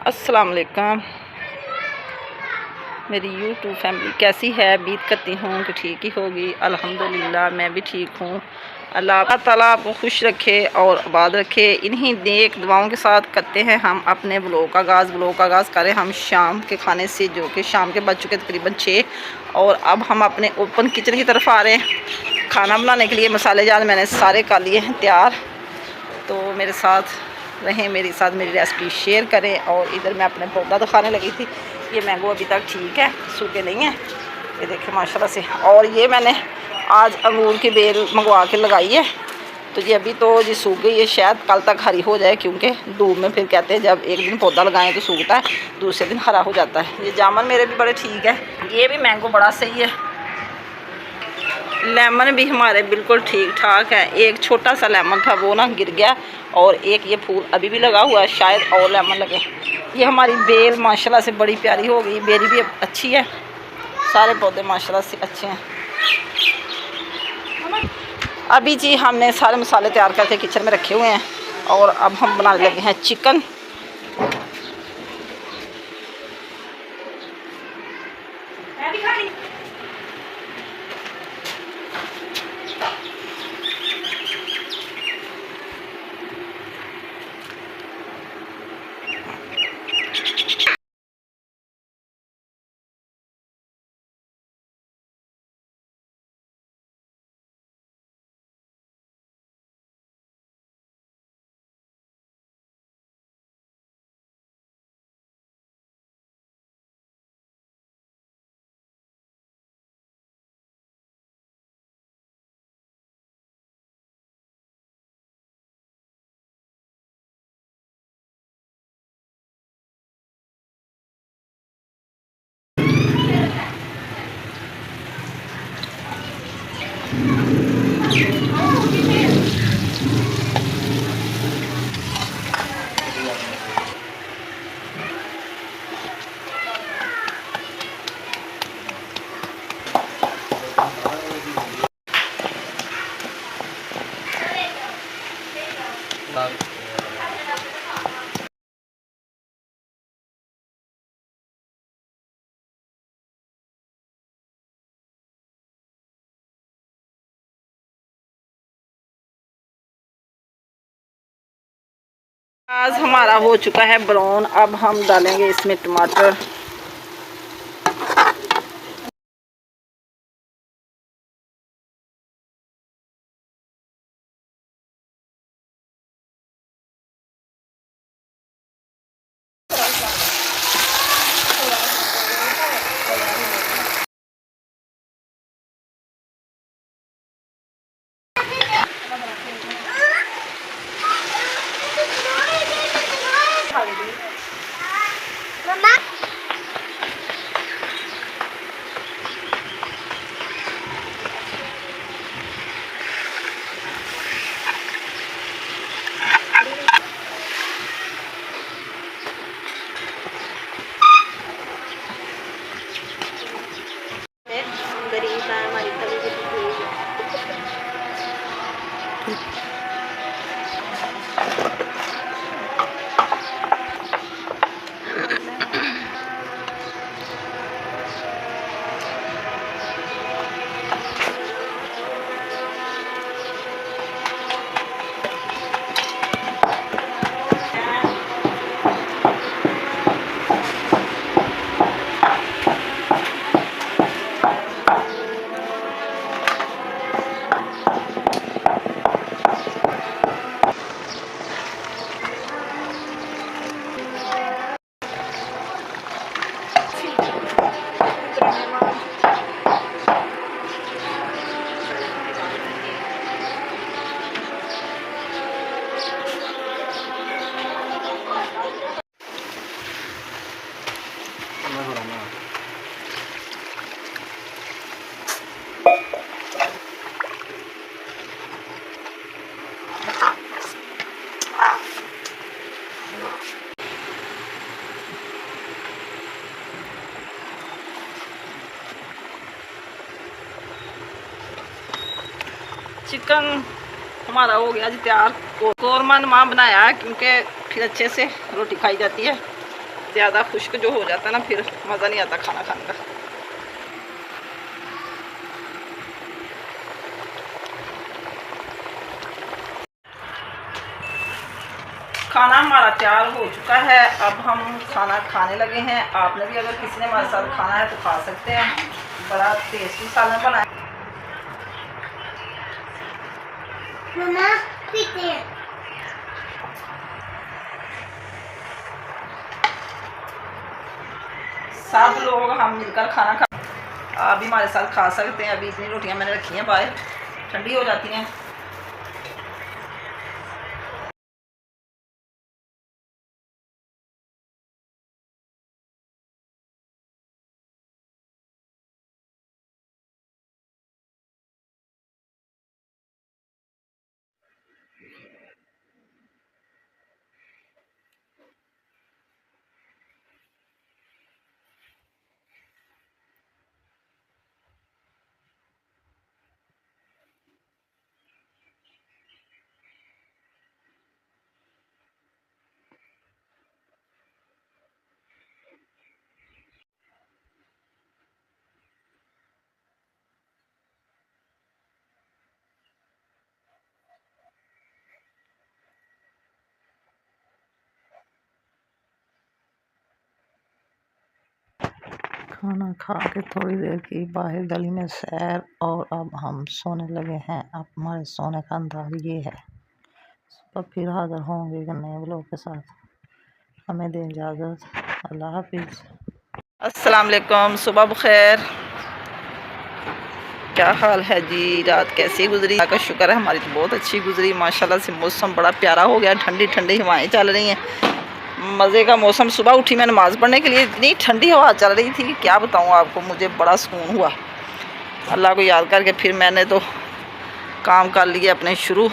अस्सलाम वालेकुम। मेरी यूट्यूब फैमिली कैसी है? उम्मीद करती हूँ कि ठीक ही होगी। अल्हम्दुलिल्लाह मैं भी ठीक हूँ। अल्लाह ताला आपको खुश रखे और आबाद रखे। इन्हीं नेक दुआओं के साथ करते हैं हम अपने ब्लॉग का आगाज़ करें हम शाम के खाने से, जो कि शाम के बज चुके तकरीबन 6। और अब हम अपने ओपन किचन की तरफ आ रहे हैं। खाना बनाने के लिए मसाले जाल मैंने सारे कर लिए हैं तैयार। तो मेरे साथ रहें, मेरे साथ मेरी रेसिपी शेयर करें। और इधर मैं अपने पौधा दिखाने लगी थी। ये मैंगो अभी तक ठीक है, सूखे नहीं हैं, ये देखें माशाल्लाह से। और ये मैंने आज अंगूर की बेल मंगवा के लगाई है। तो ये अभी तो जी सूख गई है, शायद कल तक हरी हो जाए, क्योंकि धूप में फिर कहते हैं जब एक दिन पौधा लगाएं तो सूखता है, दूसरे दिन हरा हो जाता है। ये जामुन मेरे भी बड़े ठीक है। ये भी मैंगो बड़ा सही है। लेमन भी हमारे बिल्कुल ठीक ठाक है। एक छोटा सा लेमन था वो ना गिर गया, और एक ये फूल अभी भी लगा हुआ है, शायद और लेमन लगे। ये हमारी बेल माशाल्लाह से बड़ी प्यारी हो गई, बेरी भी अच्छी है। सारे पौधे माशाल्लाह से अच्छे हैं। अभी जी हमने सारे मसाले तैयार करके किचन में रखे हुए हैं, और अब हम बनाने लगे हैं चिकन। प्याज हमारा हो चुका है ब्राउन। अब हम डालेंगे इसमें टमाटर। गरीब है हमारी तभी भी चिकन हमारा हो गया जी तैयार। कौरमा नमा बनाया है, क्योंकि फिर अच्छे से रोटी खाई जाती है। ज़्यादा खुश्क जो हो जाता है ना, फिर मज़ा नहीं आता खाना खाने का। खाना हमारा तैयार हो चुका है, अब हम खाना खाने लगे हैं। आपने भी अगर किसी ने हमारे साथ खाना है तो खा सकते हैं। बड़ा टेस्टी सालन बना है। मम्मा पीते हैं। सब लोग हम मिलकर खाना खा, आप भी हमारे साथ खा सकते हैं। अभी इतनी रोटियां मैंने रखी हैं बाहर, ठंडी हो जाती हैं। खाना खा के थोड़ी देर की बाहर गली में सैर, और अब हम सोने लगे हैं। अब हमारे सोने का अंदाज ये है। सुबह फिर हाजिर होंगे एक नए ब्लॉग के साथ। हमें दें इजाज़त। अल्लाह हाफिज़। अस्सलाम वालेकुम, सुबह बखैर। क्या हाल है जी? रात कैसी गुजरी? अल्लाह का शुक्र है, हमारी तो बहुत अच्छी गुजरी माशाल्लाह से। मौसम बड़ा प्यारा हो गया, ठंडी ठंडी हवाएं चल रही हैं, मज़े का मौसम। सुबह उठी मैं नमाज़ पढ़ने के लिए, इतनी ठंडी हवा चल रही थी, क्या बताऊँ आपको, मुझे बड़ा सुकून हुआ। अल्लाह को याद करके फिर मैंने तो काम कर लिए अपने शुरू।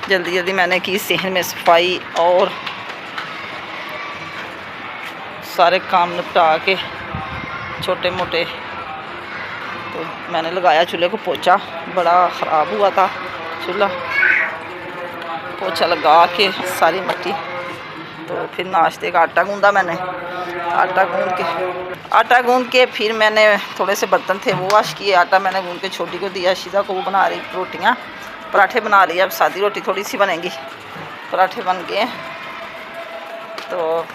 जल्दी जल्दी मैंने की सहन में सफाई और सारे काम निपटा के छोटे मोटे। तो मैंने लगाया चूल्हे को पोछा, बड़ा ख़राब हुआ था चूल्हा। पोछा लगा के सारी मिट्टी, तो फिर नाश्ते का आटा गूंदा मैंने। आटा गूंद के फिर मैंने थोड़े से बर्तन थे वो वाश किए। आटा मैंने गूंद के छोटी को दिया, शीदा को वो बना रही रोटियाँ, पराठे बना लिए। अब सादी रोटी थोड़ी सी बनेगी, पराठे बन गए तो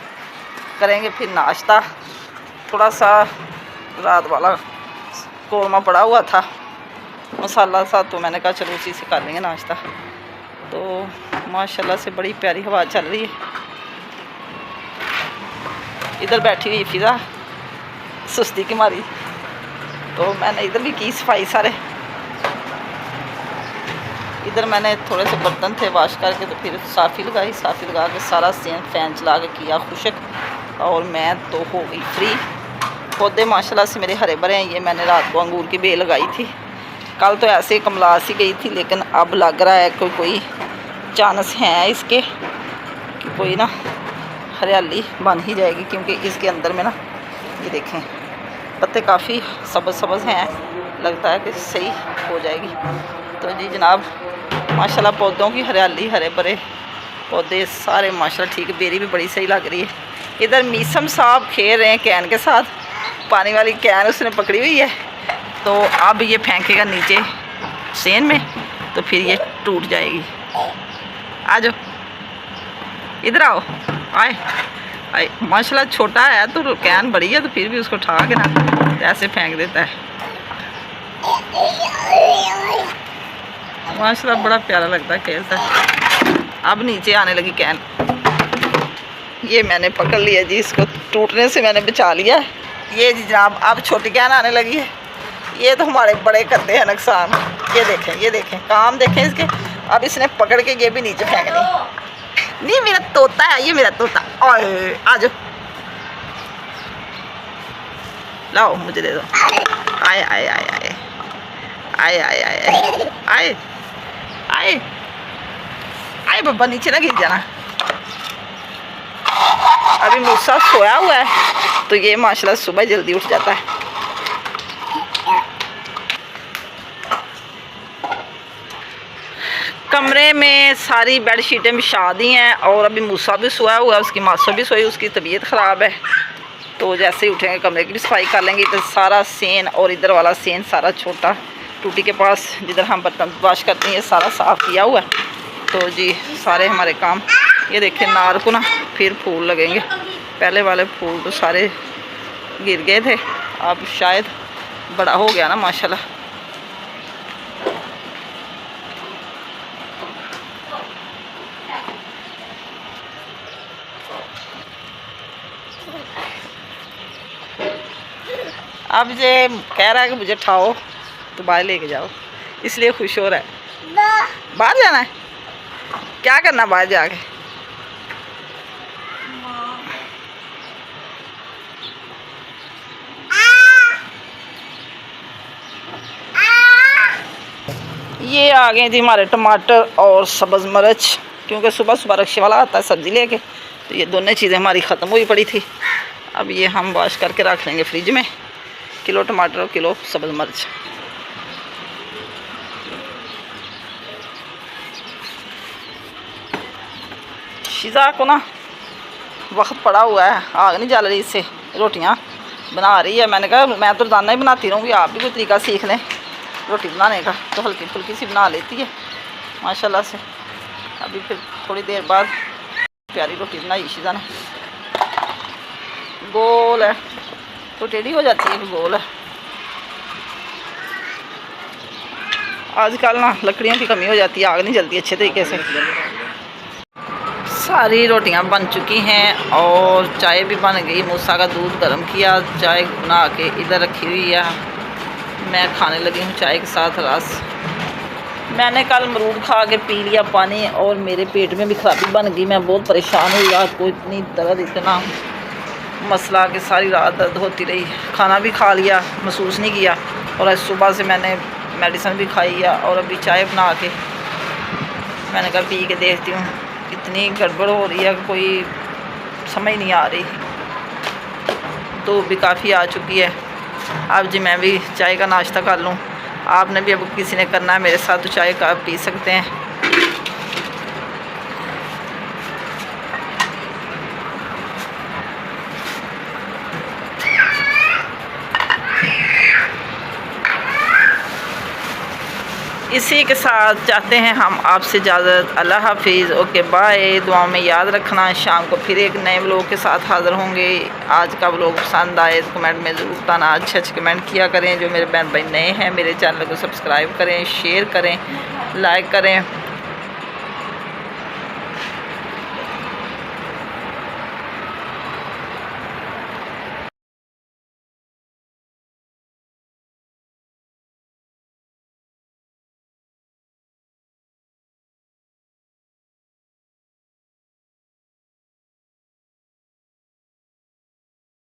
करेंगे फिर नाश्ता। थोड़ा सा रात वाला कौरमा पड़ा हुआ था मसाला सा, तो मैंने कहा चलो उसी से कर लेंगे नाश्ता। तो माशाल्लाह से बड़ी प्यारी हवा चल रही है। इधर बैठी हुई फिजा सुस्ती की मारी, तो मैंने इधर भी की सफाई सारे। इधर मैंने थोड़े से बर्तन थे वाश करके, तो फिर साफ़ी लगाई। साफ़ी लगा के सारा फैन चला के किया खुशक, और मैं तो हो गई फ्री। पौधे माशाल्लाह से मेरे हरे भरे हैं। ये मैंने रात को अंगूर की बेल लगाई थी, कल तो ऐसे कमलास ही गई थी, लेकिन अब लग रहा है कोई चांस है इसके कि कोई ना हरियाली बन ही जाएगी, क्योंकि इसके अंदर में ना ये देखें पत्ते काफ़ी सब्ज़ सब्ज़ हैं, लगता है कि सही हो जाएगी। तो जी जनाब माशाल्लाह पौधों की हरियाली, हरे भरे पौधे सारे माशाल्लाह ठीक। बेरी भी बड़ी सही लग रही है। इधर मीसम साहब खेल रहे हैं कैन के साथ, पानी वाली कैन उसने पकड़ी हुई है, तो अब ये फेंकेगा नीचे सेन में, तो फिर ये टूट जाएगी। आ जाओ, इधर आओ, आए आए। माशाल्लाह छोटा है तो कैन बड़ी है, तो फिर भी उसको उठा के ना ऐसे फेंक देता है। माशाल्लाह बड़ा प्यारा लगता है, खेलता है। अब नीचे आने लगी कैन, ये मैंने पकड़ लिया जी, इसको टूटने से मैंने बचा लिया। ये जी जनाब अब छोटी कैन आने लगी है। ये तो हमारे बड़े करते हैं नुकसान। ये देखें काम देखें इसके। अब इसने पकड़ के ये भी नीचे फेंकनी। नहीं मेरा तोता है, ये मेरा तोता। ओए आ जाओ, लाओ मुझे दे दो। आए आए आए आए आए आए आए आए आए आए बब्बा, नीचे ना गिर जाना। अभी मूसा सोया हुआ है, तो ये माशाल्लाह सुबह जल्दी उठ जाता है। कमरे कमरे में सारी बेड शीटें बिछा दी हैं और अभी मूसा भी सोया हुआ है, उसकी मासा भी सोई, उसकी तबीयत ख़राब है। तो जैसे ही उठेंगे कमरे की भी सफाई कर लेंगे। तो सारा सेन और इधर वाला सेन सारा छोटा टूटी के पास जिधर हम बर्तन वाश करते हैं, ये सारा साफ़ किया हुआ है। तो जी सारे हमारे काम, ये देखें नार को ना फिर फूल लगेंगे। पहले वाले फूल तो सारे गिर गए थे, अब शायद बड़ा हो गया ना माशाल्लाह। अब ये कह रहा है कि मुझे उठाओ तो बाहर लेके जाओ, इसलिए खुश हो रहा है। बाहर जाना है, क्या करना बाहर जाके? ये आ गए जी हमारे टमाटर और सब्ज़ मिर्च, क्योंकि सुबह सुबह रक्शे वाला आता है सब्ज़ी लेके, तो ये दोनों चीज़ें हमारी ख़त्म हुई पड़ी थी। अब ये हम वॉश करके रख लेंगे फ्रिज में, किलो टमाटर और किलो सब्ज़ मिर्च। शिजा को ना वक्त पड़ा हुआ है, आग नहीं जल रही, इससे रोटियां बना रही है। मैंने कहा मैं तो रोज़ाना ही बनाती रहूँगी, आप भी कोई तरीका सीख लें रोटी बनाने का। तो हल्की फुल्की सी बना लेती है माशाल्लाह से। अभी फिर थोड़ी देर बाद प्यारी रोटी बनाई शिजा ने। गोल है तो टेढ़ी हो जाती है, गोल है। आजकल ना लकड़ियों की कमी हो जाती है, आग नहीं जलती अच्छे तरीके से। सारी रोटियां बन चुकी हैं और चाय भी बन गई। मूसा का दूध गर्म किया, चाय बना के इधर रखी हुई है, मैं खाने लगी हूँ चाय के साथ रस। मैंने कल अमरूद खा के पी लिया पानी और मेरे पेट में भी खराबी बन गई। मैं बहुत परेशान हुई, रात को इतनी दर्द, इतना मसला कि सारी रात दर्द होती रही। खाना भी खा लिया, महसूस नहीं किया, और आज सुबह से मैंने मेडिसिन भी खाई है। और अभी चाय बना के मैंने कहा पी के देखती हूँ, इतनी गड़बड़ हो रही है कोई समझ नहीं आ रही। तो भी काफ़ी आ चुकी है। अब जी मैं भी चाय का नाश्ता कर लूँ। आपने भी अब किसी ने करना है मेरे साथ तो चाय का पी सकते हैं। इसी के साथ चाहते हैं हम आपसे इजाज़त। अल्लाह हाफिज़, ओके बाय। दुआ में याद रखना, शाम को फिर एक नए व्लॉग के साथ हाज़िर होंगे। आज का व्लॉग पसंद आए तो कमेंट में ज़रूर बताना, अच्छे कमेंट किया करें। जो मेरे बहन भाई नए हैं मेरे चैनल को सब्सक्राइब करें, शेयर करें, लाइक करें।